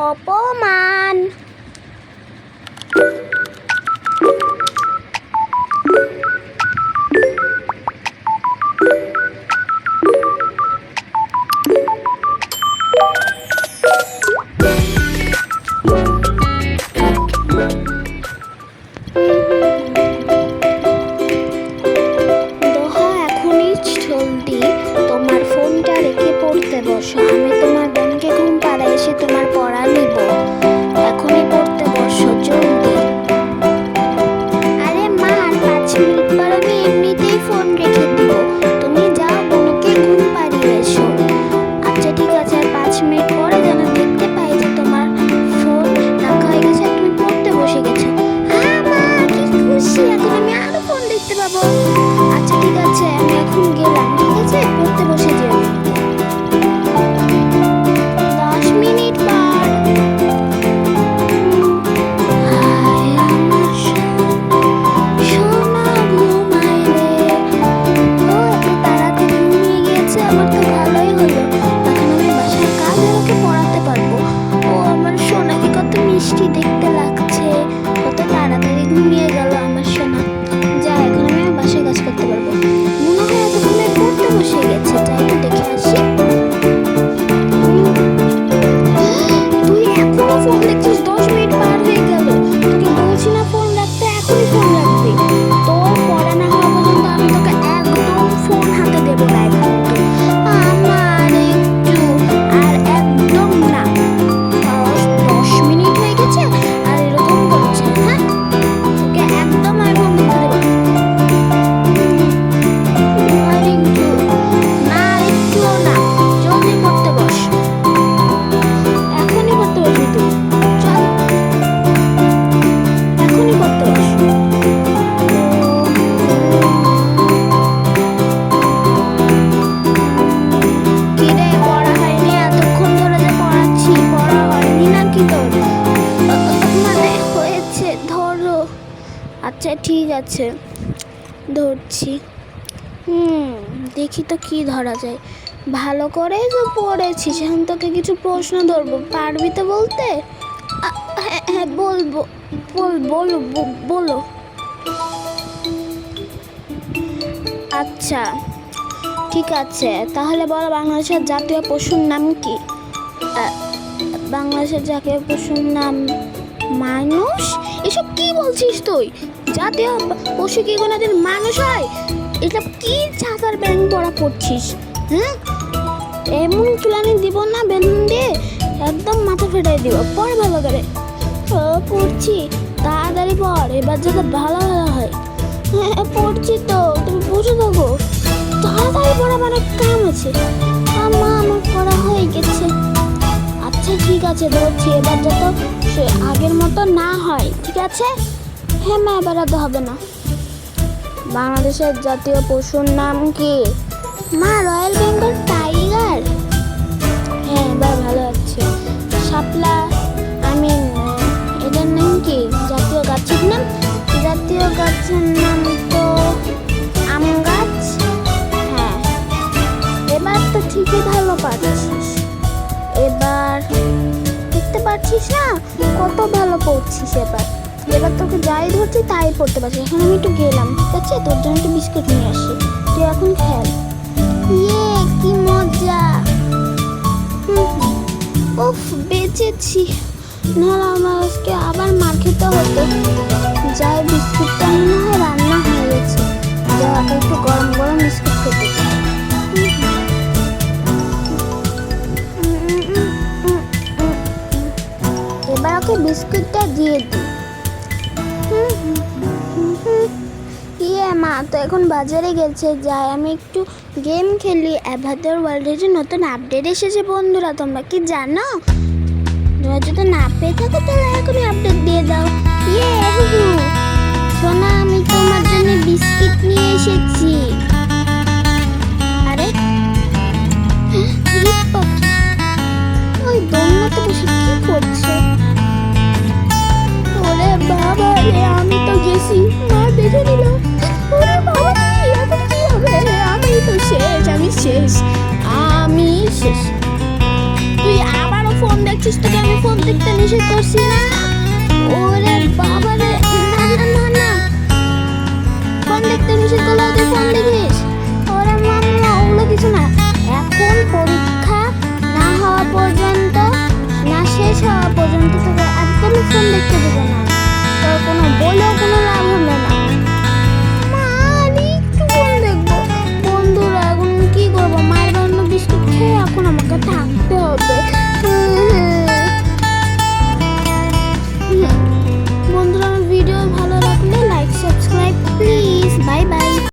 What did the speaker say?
অপমান। দোহা এখনই জলদি তোমার ফোনটা রেখে পড়তে বসো। আমি তোমার বোনকে ঘুম পাড়ায় এসে তোমার পড়া নিব। এখনই পড়তে বসো জলদি। আরে মা, আর 5 মিনিট পর আমি এমনিতেই ফোন রেখে দিব। তুমি যাও বোনকে ঘুম পাড়িয়ে এসো। আচ্ছা ঠিক আছে, আর 5 মিনিট পরে যেন দেখতে পাই যে তোমার ফোন রাখা হয়ে গেছে, তুমি পড়তে বসে গেছো। হ্যাঁ মা, কি খুশি, এখন আমি আরো ফোন দেখতে পাবো। আচ্ছা ঠিক আছে, আমি এখন গেলাম। ঠিক আছে, পড়তে বসে যেও। 10 মিনিট পর। হায় আমার সোনা ঘুমায় রে। ও এত তাড়াতাড়ি ঘুমিয়ে গিয়েছে, আমার তো ভালোই হলো। এখন আমি বাসায় কাজে ওকে পড়াতে পারবো। ও আমার সোনাকে কত মিষ্টি দেখতে লাগছে। কত তাড়াতাড়ি ঘুমিয়ে গেল আমার সোনা। যা, এখন আমি আমার বাসায় কাজ করতে পারবো। মনে হয় এতক্ষণে পড়তে বসে গেছে, যাই একটু দেখে আসি। তুই এখনো ফোন দেখছিস? 10 মিনিট পার হয়ে গেল। তোকে বলছি না ফোন রাখতে, এখনই ফোন রাখবি। তোর পড়া না হওয়া পর্যন্ত আমি তোকে একদম ফোন হাতে দেবো না। একদম আমার একটু আর একদম না। 10 মিনিট হয়ে গেছে আর এরকম করছে। হ্যাঁ, তোকে একদম আমি ফোন দেখতে দেবো না। আর একটু না, আর একটুও না। জলদি পড়তে বস। এখনই পড়তে বসবি তুই। চল, এখনই পড়তে বস। কিরে, পড়া হয়নি? এতক্ষণ ধরে যে পড়াচ্ছি, পড়া হয়নি নাকি তোর? মানে হয়েছে, ধরো। আচ্ছা ঠিক আছে, ধরছি। দেখি তো কি ধরা যায়। ভালো করে তো পড়েছিস, এখন তোকে কিছু প্রশ্ন ধরবো, পারবি তো বলতে? হ্যাঁ হ্যাঁ, বলবো। বলো বলো। আচ্ছা ঠিক আছে, তাহলে বলো বাংলাদেশের জাতীয় পশুর নাম কি? বাংলাদেশের জাতীয় পশুর নাম মানুষ। এসব কি বলছিস তুই? জাতীয় পশু কি কোনোদিন মানুষ হয়? এসব কি ছাতার ব্যাং পড়া পড়ছিস? হ্যাঁ, এমন তুলানি দিব না বেলুন দিয়ে, একদম মাথা ফেটাই দিব। পড় ভালো করে। পড়ছি, তাড়াতাড়ি পড়, এবার যাতে ভালো ভালো হয়। হ্যাঁ পড়ছি তো, তুমি বসে থাকো। তাড়াতাড়ি পড়া, আমার কাম আছে। মা, আমার পড়া হয়ে গেছে। আচ্ছা ঠিক আছে, ধরছি। এবার যাতে আগের মতো না হয়, ঠিক আছে? হ্যাঁ মা, এবার আর হবে না। বাংলাদেশের জাতীয় পশুর নাম কি? মা, রয়্যাল বেঙ্গল টাইগার। হ্যাঁ, এবার ভালো আছে। শাপলা, এটার নাম কি? জাতীয় গাছের নাম? জাতীয় গাছের নাম তো আম গাছ। হ্যাঁ, এবার তো ঠিকই ভালো পারছিস। এবার দেখতে পাচ্ছিস না কত ভালো পড়ছিস। এবার তোকে যাই ধরছি তাই পড়তে পারছিস। এখন আমি একটু গেলাম, ঠিক আছে? তোর জন্য একটু বিস্কুট নিয়ে আসি, তুই এখন খেল। ইয়ে, কি মজা। উফ, বেঁচেছি। নাহলে আমার আজকে আবার মার খেতে হতো। যাই, বিস্কুটটা মনে হয় রান্না হয়ে গেছে। যা, একটু গরম গরম বিস্কুট খেতে। এবার ওকে বিস্কুটটা দিয়ে দিই। ইয়ে মা তো এখন বাজারে গেছে, যাই আমি একটু গেম খেলি। অ্যাভাটার ওয়ার্ল্ডের যে নতুন আপডেট এসেছে বন্ধুরা, তোমরা কি জানো? তোমরা যদি না পেয়ে থাকো তাহলে এখনই আপডেট দিয়ে দাও। ইয়ে সোনা, আমি তোমার জন্য বিস্কিট নিয়ে এসেছি। আরে ওই দোলনাতে বসে কি করছে? ওরে বাবা রে, আমি তো গেছি, মা দেখে নিল। ওরে বাবা, এখন কি হবে? আমি তো শেষ, আমি শেষ। তুই আবারও ফোন দেখছিস? তোকে আমি ফোন নিষেধ করছি না? ওরে